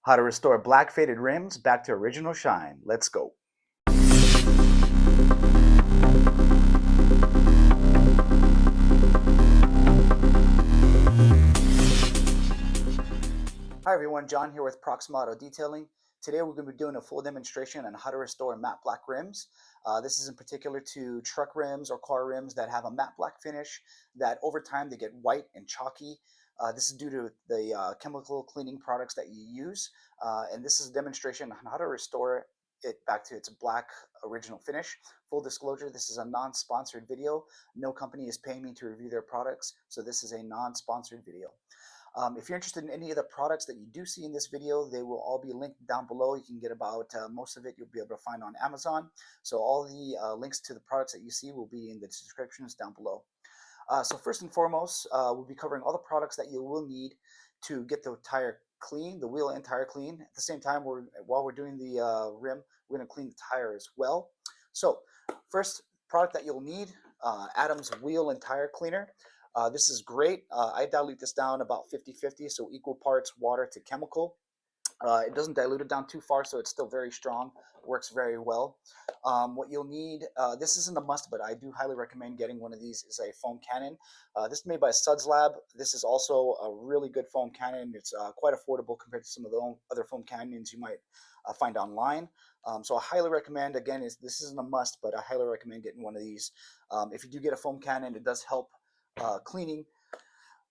How to restore black faded rims back to original shine. Let's go. Hi everyone, John here with Proxima Auto Detailing. Today we're going to be doing a full demonstration on how to restore matte black rims. This is in particular to truck rims or car rims that have a matte black finish that over time they get white and chalky. This is due to the chemical cleaning products that you use. And this is a demonstration on how to restore it back to its black original finish. Full disclosure, this is a non-sponsored video. No company is paying me to review their products, so this is a non-sponsored video. If you're interested in any of the products that you do see in this video, they will all be linked down below. You can get about most of it you'll be able to find on Amazon. So all the links to the products that you see will be in the descriptions down below. So first and foremost, we'll be covering all the products that you will need to get the tire clean, the wheel and tire clean. At the same time, while we're doing the rim, we're going to clean the tire as well. So first product that you'll need, Adams Wheel and Tire Cleaner. This is great. I dilute this down about 50-50, so equal parts water to chemical. It doesn't dilute it down too far, so it's still very strong. Works very well. What you'll need, this isn't a must, but I do highly recommend getting one of these, is a foam cannon. This is made by Suds Lab. This is also a really good foam cannon. It's quite affordable compared to some of the other foam cannons you might find online. So I highly recommend, again, this isn't a must, but I highly recommend getting one of these. If you do get a foam cannon, it does help cleaning.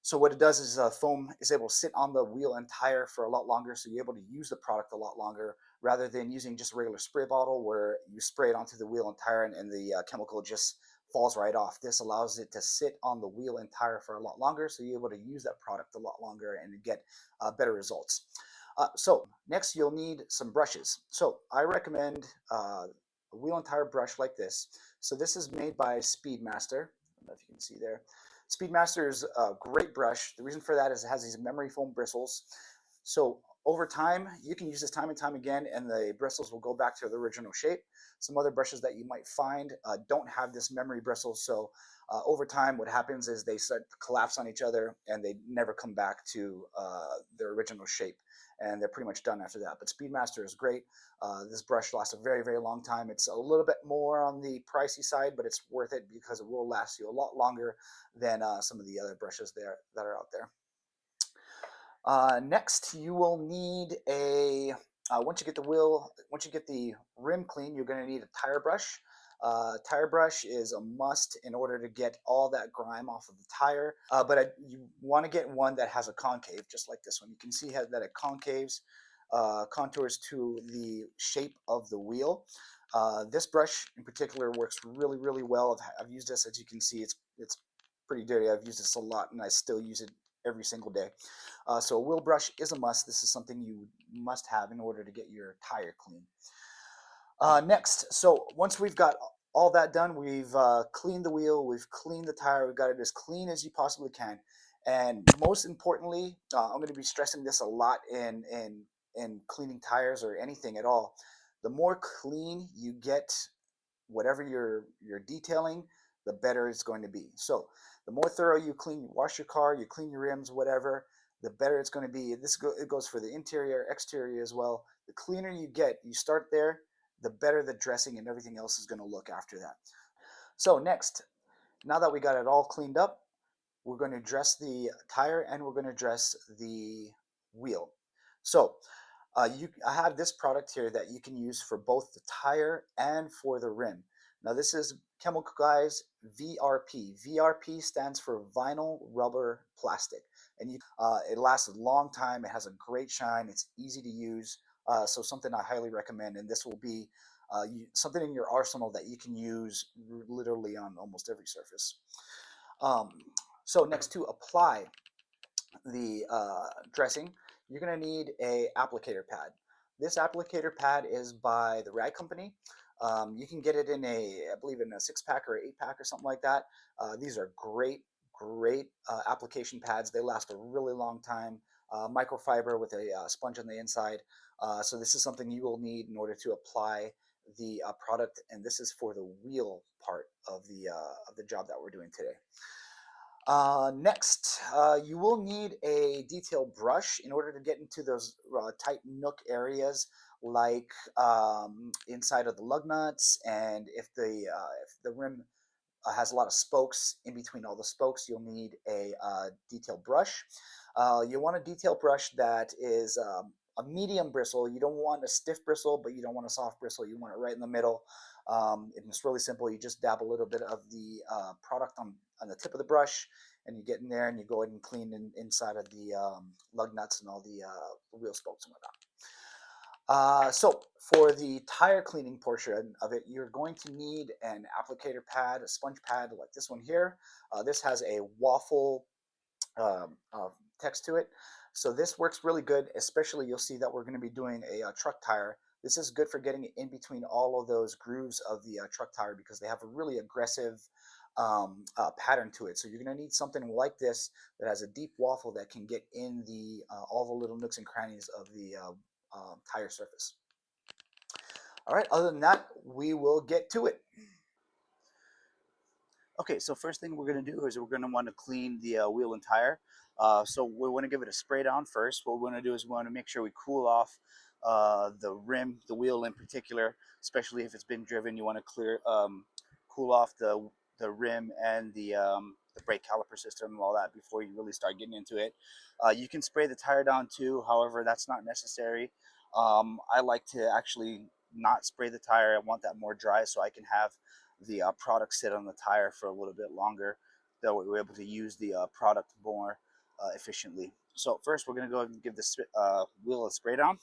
So what it does is foam is able to sit on the wheel and tire for a lot longer, so you're able to use the product a lot longer rather than using just a regular spray bottle where you spray it onto the wheel and tire and the chemical just falls right off. This allows it to sit on the wheel and tire for a lot longer, so you're able to use that product a lot longer and get better results. So next you'll need some brushes. So I recommend a wheel and tire brush like this. So this is made by Speedmaster. I don't know if you can see there. Speedmaster is a great brush. The reason for that is it has these memory foam bristles. So over time, you can use this time and time again, and the bristles will go back to the original shape. Some other brushes that you might find don't have this memory bristle, so over time, what happens is they start to collapse on each other, and they never come back to their original shape, and they're pretty much done after that. But Speedmaster is great. This brush lasts a very, very long time. It's a little bit more on the pricey side, but it's worth it because it will last you a lot longer than some of the other brushes there that are out there. Next, you will need a, once you get the rim clean, you're going to need a tire brush. Tire brush is a must in order to get all that grime off of the tire, but you want to get one that has a concave, just like this one. You can see that it concaves, contours to the shape of the wheel. This brush in particular works really, really well. I've used this, as you can see, it's pretty dirty. I've used this a lot, and I still use it every single day. So a wheel brush is a must. This is something you must have in order to get your tire clean. Next, so once we've got all that done, we've cleaned the wheel, we've cleaned the tire, we've got it as clean as you possibly can. And most importantly, I'm going to be stressing this a lot in cleaning tires or anything at all. The more clean you get whatever you're detailing, the better it's going to be. So the more thorough you wash your car, you clean your rims, whatever, the better it's going to be. It goes for the interior, exterior as well. The cleaner you get, you start there, the better the dressing and everything else is going to look after that. So next, now that we got it all cleaned up, we're going to dress the tire and we're going to dress the wheel. So I have this product here that you can use for both the tire and for the rim. Now this is Chemical Guys VRP. VRP stands for vinyl rubber plastic, and it lasts a long time. It has a great shine. It's easy to use, so something I highly recommend. And this will be something in your arsenal that you can use literally on almost every surface. Um, so next, to apply the dressing, you're going to need a applicator pad. This applicator pad is by the Rag Company. You can get it in I believe in a 6-pack or 8-pack or something like that. These are great application pads. They last a really long time. Microfiber with a sponge on the inside. So this is something you will need in order to apply the product, and this is for the wheel part of the job that we're doing today. Next, you will need a detail brush in order to get into those tight nook areas, like inside of the lug nuts, and if the rim has a lot of spokes in between all the spokes, you'll need a detail brush. You want a detail brush that is a medium bristle. You don't want a stiff bristle, but you don't want a soft bristle. You want it right in the middle. It's really simple. You just dab a little bit of the product on the tip of the brush, and you get in there and you go ahead and clean inside of the lug nuts and all the wheel spokes and whatnot. So for the tire cleaning portion of it, you're going to need an applicator pad, a sponge pad like this one here. This has a waffle um, uh, text to it. So this works really good, especially you'll see that we're going to be doing a truck tire. This is good for getting it in between all of those grooves of the truck tire because they have a really aggressive pattern to it. So you're going to need something like this that has a deep waffle that can get in the all the little nooks and crannies of the tire surface. All right, other than that, we will get to it. Okay, so first thing we're going to do is we're going to want to clean the wheel and tire. So we want to give it a spray down first. What we want to do is we want to make sure we cool off the rim, the wheel in particular, especially if it's been driven. You want to cool off the rim and the brake caliper system and all that before you really start getting into it. You can spray the tire down too. However, that's not necessary. I like to actually not spray the tire. I want that more dry so I can have the product sit on the tire for a little bit longer. That way we're able to use the product more efficiently. So first we're going to go ahead and give the wheel a spray down.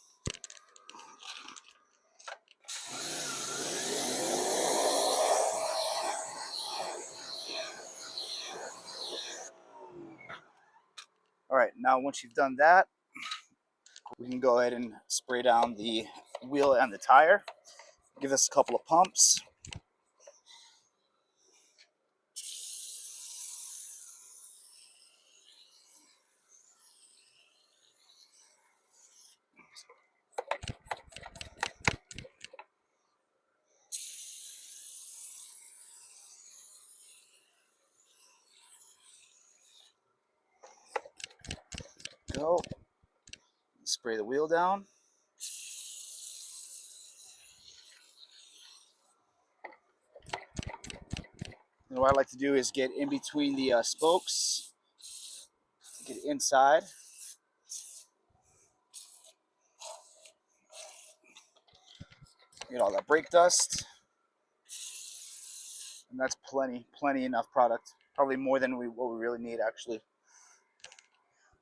All right, now once you've done that, we can go ahead and spray down the wheel and the tire. Give this a couple of pumps. Go. Spray the wheel down. And what I like to do is get in between the spokes, get inside. Get all that brake dust. And that's plenty enough product. Probably more than what we really need actually.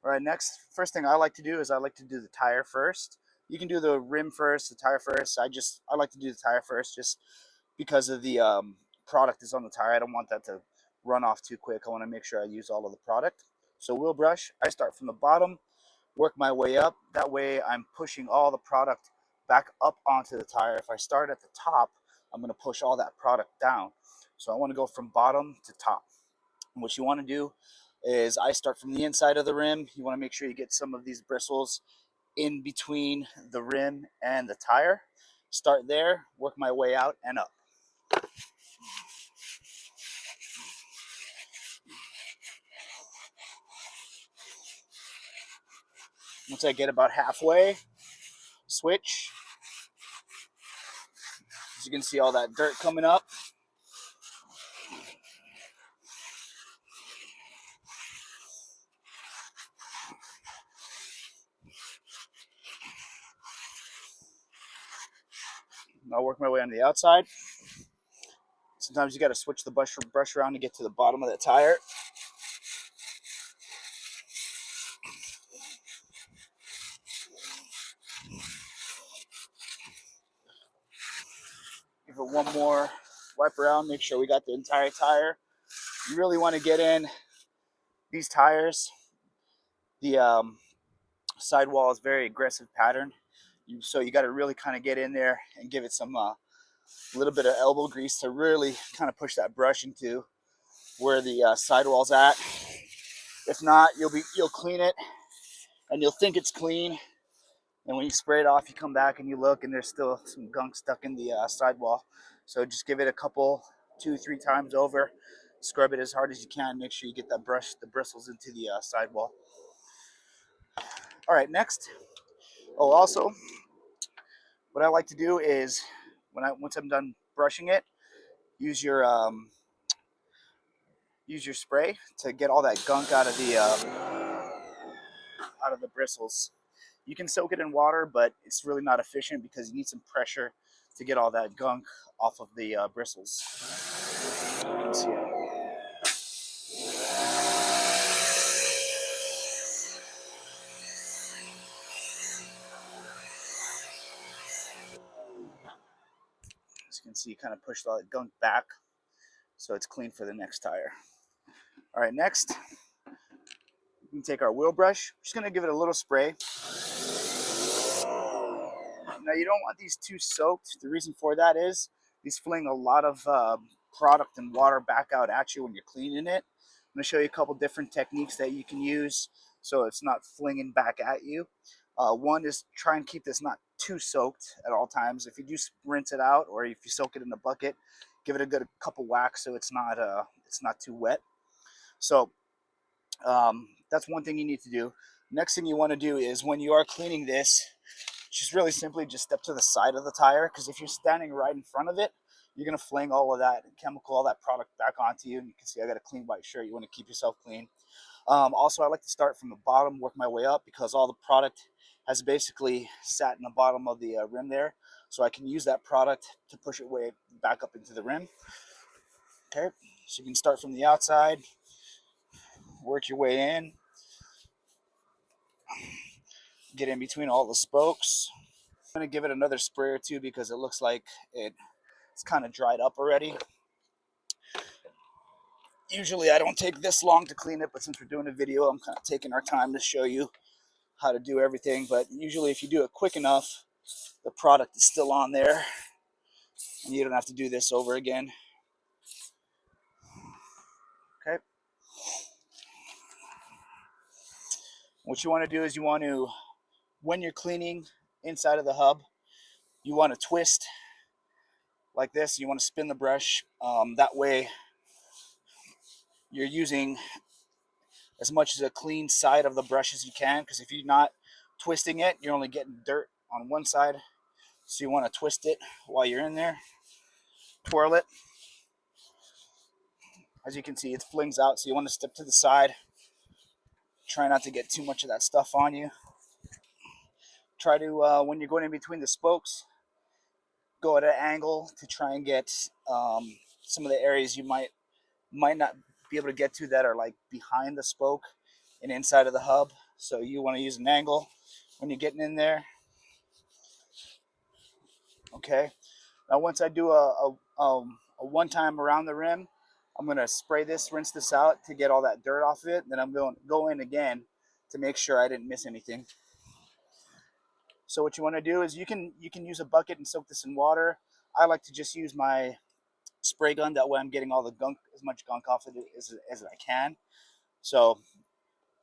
All right, next, first thing I like to do is I like to do the tire first. You can do the rim first, the tire first. I like to do the tire first just because of the product is on the tire. I don't want that to run off too quick. I want to make sure I use all of the product. So wheel brush, I start from the bottom, work my way up. That way I'm pushing all the product back up onto the tire. If I start at the top, I'm going to push all that product down. So I want to go from bottom to top. And what you want to do is I start from the inside of the rim. You want to make sure you get some of these bristles in between the rim and the tire. Start there, work my way out and up. Once I get about halfway, switch. As you can see all that dirt coming up. I'll work my way on the outside. Sometimes you got to switch the brush around to get to the bottom of the tire. Give it one more wipe around, make sure we got the entire tire. You really want to get in these tires. The sidewall is very aggressive pattern. So you got to really kind of get in there and give it some little bit of elbow grease to really kind of push that brush into where the sidewall's at. If not, you'll clean it and you'll think it's clean, and when you spray it off, you come back and you look and there's still some gunk stuck in the sidewall. So just give it a couple, 2-3 times over, Scrub it as hard as you can. Make sure you get that the bristles into the sidewall. All right, next. Oh, also, what I like to do is once I'm done brushing it, use your use your spray to get all that gunk out of the bristles. You can soak it in water, but it's really not efficient because you need some pressure to get all that gunk off of the bristles. You can see it. As you can see, kind of push all that gunk back so it's clean for the next tire. All right, next, we can take our wheel brush. Just gonna give it a little spray. Now you don't want these too soaked. The reason for that is these fling a lot of product and water back out at you when you're cleaning it. I'm gonna show you a couple different techniques that you can use so it's not flinging back at you. One is try and keep this not too soaked at all times. If you do rinse it out or if you soak it in the bucket, give it a good couple whacks so it's not too wet. So that's one thing you need to do. Next thing you want to do is when you are cleaning this, just really simply just step to the side of the tire, because if you're standing right in front of it, you're going to fling all of that chemical, all that product back onto you. And you can see I got a clean white shirt. You want to keep yourself clean. Also, I like to start from the bottom, work my way up, because all the product has basically sat in the bottom of the rim there. So I can use that product to push it way back up into the rim. Okay, so you can start from the outside, work your way in, get in between all the spokes. I'm going to give it another spray or two because it looks like it's kind of dried up already. Usually I don't take this long to clean it, but since we're doing a video, I'm kind of taking our time to show you how to do everything. But usually if you do it quick enough, the product is still on there and you don't have to do this over again. Okay. What you want to do is when you're cleaning inside of the hub, you want to twist like this. You want to spin the brush. That way you're using as much as a clean side of the brush as you can, because if you're not twisting it, you're only getting dirt on one side. So you want to twist it while you're in there. Twirl it. As you can see, it flings out, so you want to step to the side. Try not to get too much of that stuff on you. Try to, when you're going in between the spokes, go at an angle to try and get some of the areas you might not be able to get to that are like behind the spoke and inside of the hub. So you want to use an angle when you're getting in there. Okay. Now once I do a one time around the rim, I'm going to spray this, rinse this out to get all that dirt off of it. Then I'm going to go in again to make sure I didn't miss anything. So what you want to do is you can use a bucket and soak this in water. I like to just use my spray gun. That way I'm getting all the gunk, as much gunk off of it as I can. So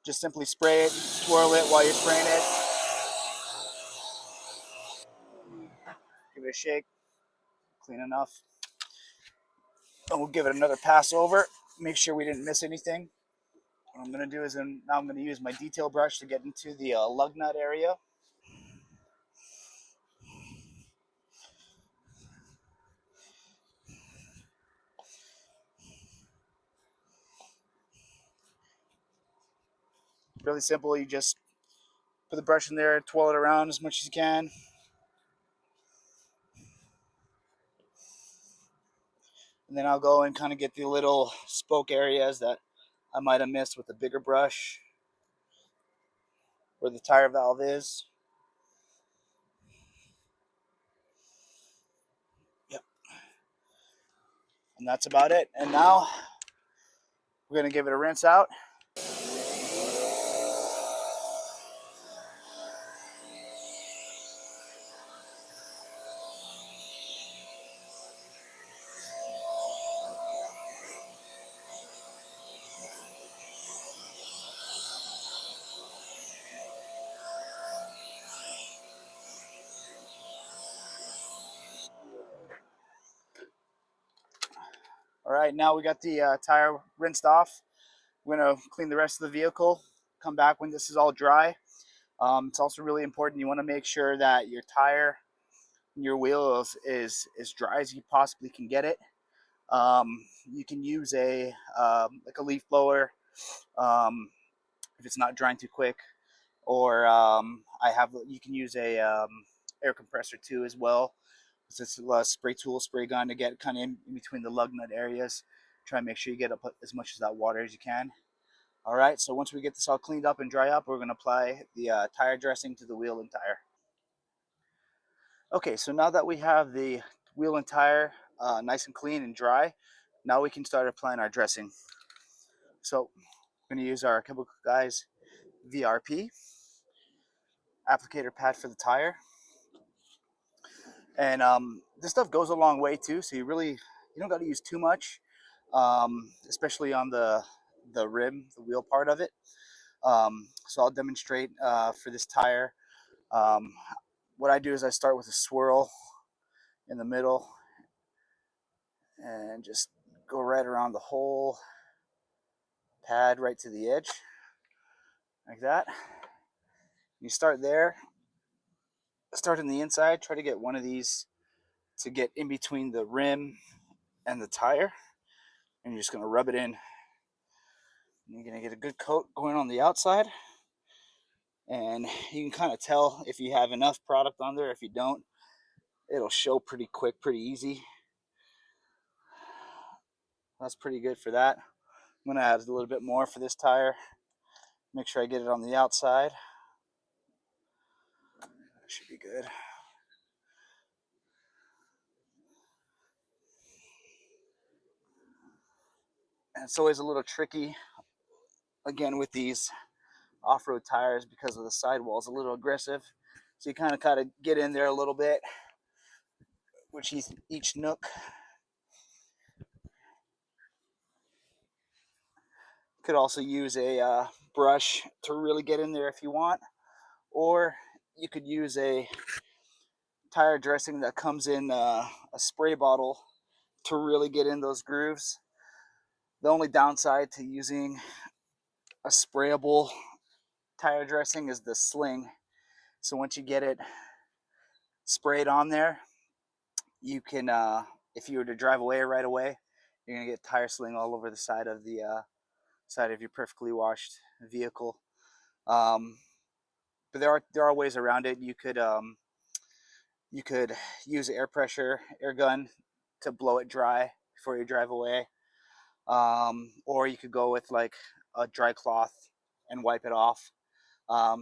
just simply spray it, twirl it while you're spraying it. Give it a shake, clean enough. And we'll give it another pass over. Make sure we didn't miss anything. What I'm going to do is now I'm going to use my detail brush to get into the lug nut area. Really simple. You just put the brush in there, twirl it around as much as you can. And then I'll go and kind of get the little spoke areas that I might have missed with a bigger brush where the tire valve is. Yep. And that's about it. And now we're going to give it a rinse out. All right, now we got the tire rinsed off. We're gonna clean the rest of the vehicle, come back when this is all dry. It's also really important, you wanna make sure that your tire and your wheels is as dry as you possibly can get it. You can use like a leaf blower um, if it's not drying too quick, or you can use a air compressor too as well. It's a spray tool, spray gun to get kind of in between the lug nut areas. Try and make sure you get up as much of that water as you can. All right, so once we get this all cleaned up and dry up, we're going to apply the tire dressing to the wheel and tire. Okay, so now that we have the wheel and tire nice and clean and dry, now we can start applying our dressing. So we're going to use our Chemical Guys VRP applicator pad for the tire. And this stuff goes a long way too, so you don't got to use too much, especially on the rim, the wheel part of it. So I'll demonstrate for this tire. Um, what I do is I start with a swirl in the middle and just go right around the whole pad right to the edge, like that. You start there, start on the inside, try to get one of these to get in between the rim and the tire, and you're just going to rub it in. You're going to get a good coat going on the outside, and you can kind of tell if you have enough product on there. If you don't, it'll show pretty quick, pretty easy. That's pretty good for that. I'm going to add a little bit more for this tire. Make sure I get it on the outside. That should be good. And it's always a little tricky, again, with these off-road tires because of the sidewall is a little aggressive. So you kind of get in there a little bit, which each nook. Could also use a brush to really get in there if you want, or you could use a tire dressing that comes in a spray bottle to really get in those grooves. The only downside to using a sprayable tire dressing is the sling. So once you get it sprayed on there, you can, if you were to drive away right away, you're gonna get tire sling all over the side of side of your perfectly washed vehicle. Um, but there are ways around it. You could use air pressure air gun to blow it dry before you drive away, or you could go with like a dry cloth and wipe it off.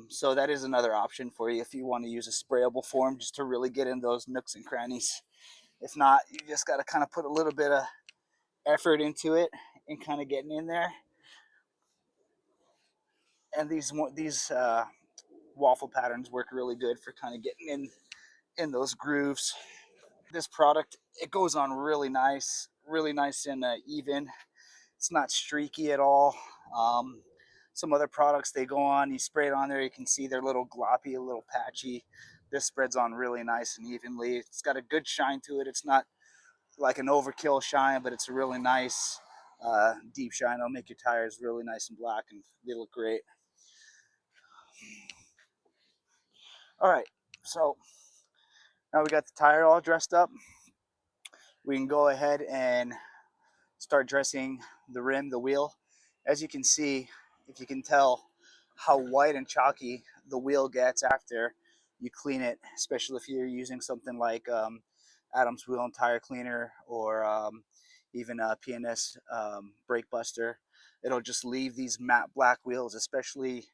So that is another option for you if you want to use a sprayable form just to really get in those nooks and crannies. If not, you just got to kind of put a little bit of effort into it and kind of getting in there. And these waffle patterns work really good for kind of getting in those grooves. This product, it goes on really nice and even. It's not streaky at all. Some other products, they go on, you spray it on there, you can see they're a little gloppy, a little patchy. This spreads on really nice and evenly. It's got a good shine to it. It's not like an overkill shine, but it's a really nice deep shine. It'll make your tires really nice and black, and they look great. All right, so now we got the tire all dressed up. We can go ahead and start dressing the rim, the wheel. As you can see, if you can tell how white and chalky the wheel gets after you clean it, especially if you're using something like Adams Wheel and Tire Cleaner, or even a P&S Brake Buster. It'll just leave these matte black wheels, especially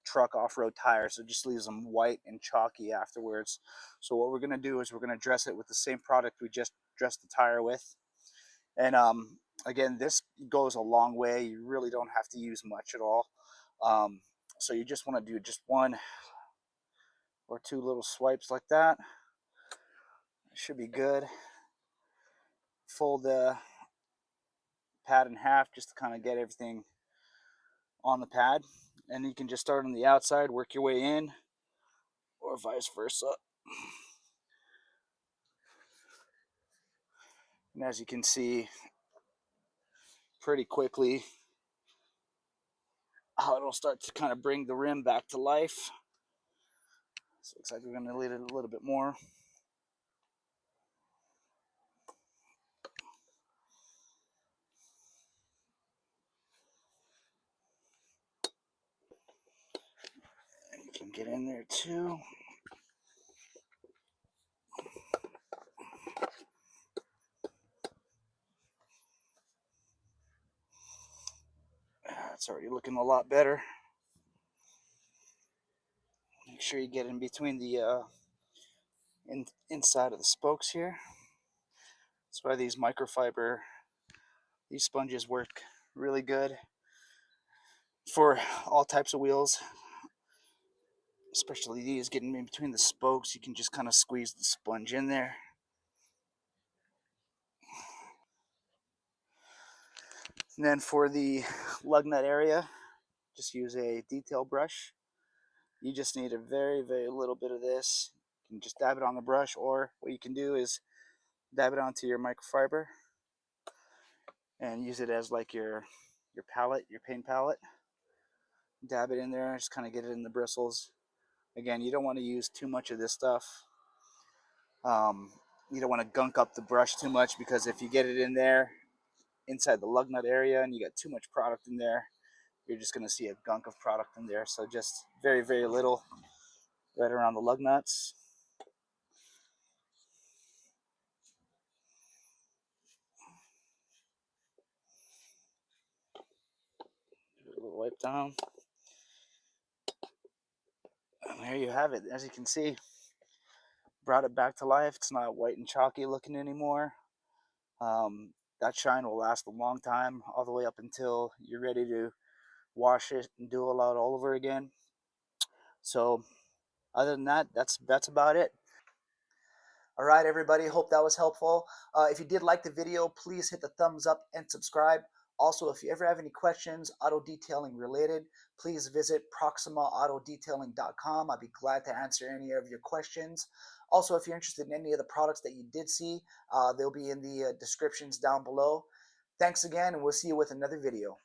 truck off-road tires. It just leaves them white and chalky afterwards. So what we're going to do is we're going to dress it with the same product we just dressed the tire with. And again, this goes a long way. You really don't have to use much at all. So you just want to do just one or two little swipes like that. It should be good. Fold the pad in half just to kind of get everything on the pad. And you can just start on the outside, work your way in, or vice versa. And as you can see, pretty quickly how it'll start to kind of bring the rim back to life. So it looks like we're going to leave it a little bit more. And you can get in there too. It's already looking a lot better. Make sure you get in between the inside of the spokes here. That's why these sponges work really good for all types of wheels, especially these. Getting in between the spokes, you can just kind of squeeze the sponge in there. And then for the lug nut area, just use a detail brush. You just need a very, very little bit of this. You can just dab it on the brush, or what you can do is dab it onto your microfiber and use it as like your palette, your paint palette. Dab it in there, just kind of get it in the bristles. Again, you don't want to use too much of this stuff. You don't want to gunk up the brush too much, because if you get it in there inside the lug nut area and you got too much product in there, you're just going to see a gunk of product in there. So just very, very little right around the lug nuts. Give it a little wipe down. And there you have it. As you can see, brought it back to life. It's not white and chalky looking anymore. That shine will last a long time, all the way up until you're ready to wash it and do it all over again. So other than that, that's about it. All right, everybody. Hope that was helpful. If you did like the video, please hit the thumbs up and subscribe. Also, if you ever have any questions, auto detailing related, please visit proximaautodetailing.com. I'd be glad to answer any of your questions. Also, if you're interested in any of the products that you did see, they'll be in the descriptions down below. Thanks again, and we'll see you with another video.